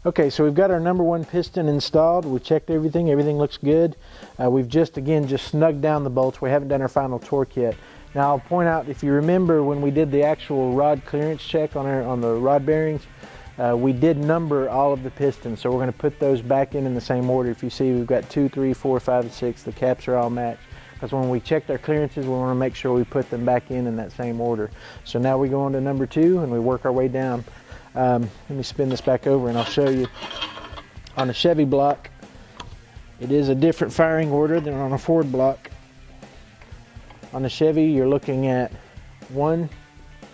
Okay, so we've got our number one piston installed. We checked everything. Everything looks good. We've just snugged down the bolts. We haven't done our final torque yet. Now I'll point out, if you remember when we did the actual rod clearance check on the rod bearings, we did number all of the pistons. So we're going to put those back in the same order. If you see, we've got 2, 3, 4, 5, and 6. The caps are all matched. Because when we checked our clearances, we want to make sure we put them back in that same order. So now we go on to number 2 and we work our way down. Let me spin this back over and I'll show you. On a Chevy block, it is a different firing order than on a Ford block. On the Chevy, you're looking at 1,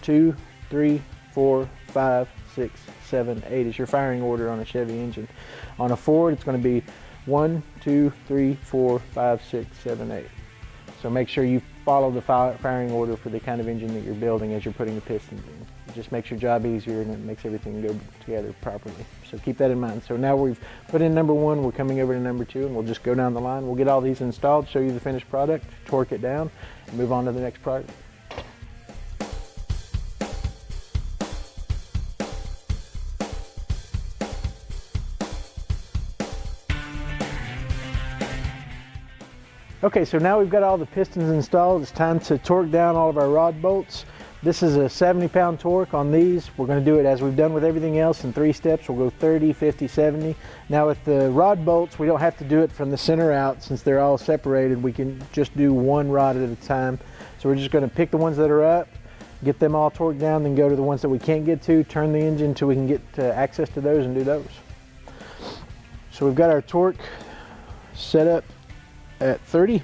2, 3, 4, 5, 6, 7, 8 is your firing order on a Chevy engine. On a Ford, it's going to be 1, 2, 3, 4, 5, 6, 7, 8. So make sure you follow the firing order for the kind of engine that you're building as you're putting the pistons in. It just makes your job easier and it makes everything go together properly. So keep that in mind. So now we've put in number 1, we're coming over to number 2, and we'll just go down the line. We'll get all these installed, show you the finished product, torque it down, and move on to the next product. Okay, so now we've got all the pistons installed. It's time to torque down all of our rod bolts. This is a 70-pound torque on these. We're going to do it as we've done with everything else in 3 steps. We'll go 30, 50, 70. Now with the rod bolts, we don't have to do it from the center out. Since they're all separated, we can just do one rod at a time. So we're just going to pick the ones that are up, get them all torqued down, then go to the ones that we can't get to, turn the engine until we can get access to those and do those. So we've got our torque set up at 30.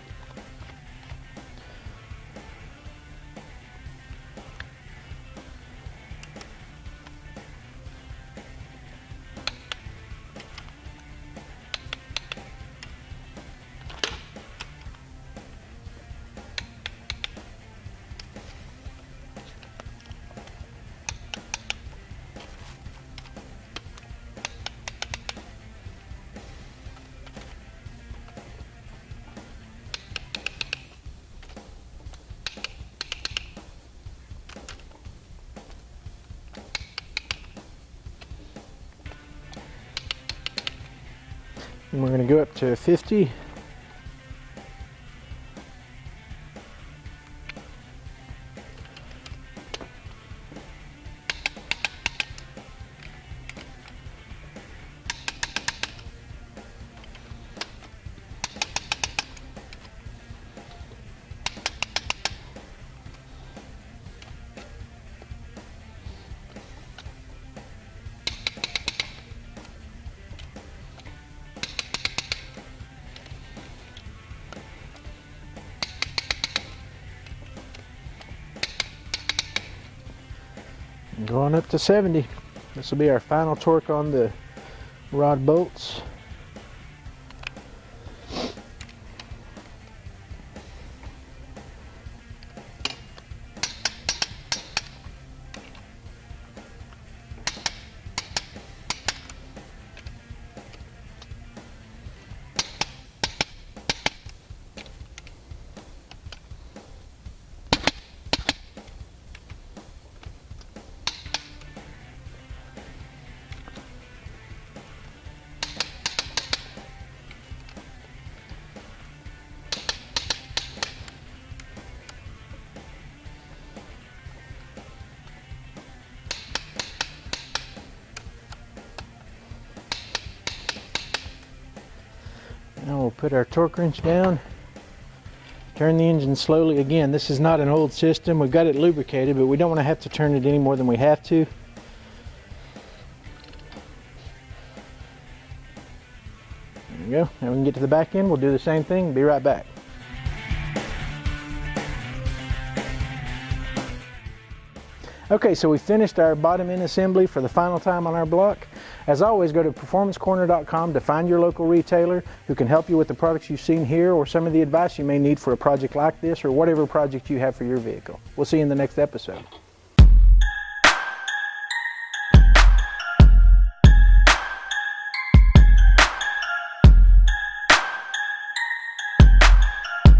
And we're going to go up to 50. Going up to 70. This will be our final torque on the rod bolts. Now we'll put our torque wrench down, turn the engine slowly. Again, this is not an old system. We've got it lubricated, but we don't want to have to turn it any more than we have to. There we go. Now we can get to the back end. We'll do the same thing. Be right back. Okay, so we finished our bottom end assembly for the final time on our block. As always, go to performancecorner.com to find your local retailer who can help you with the products you've seen here or some of the advice you may need for a project like this or whatever project you have for your vehicle. We'll see you in the next episode.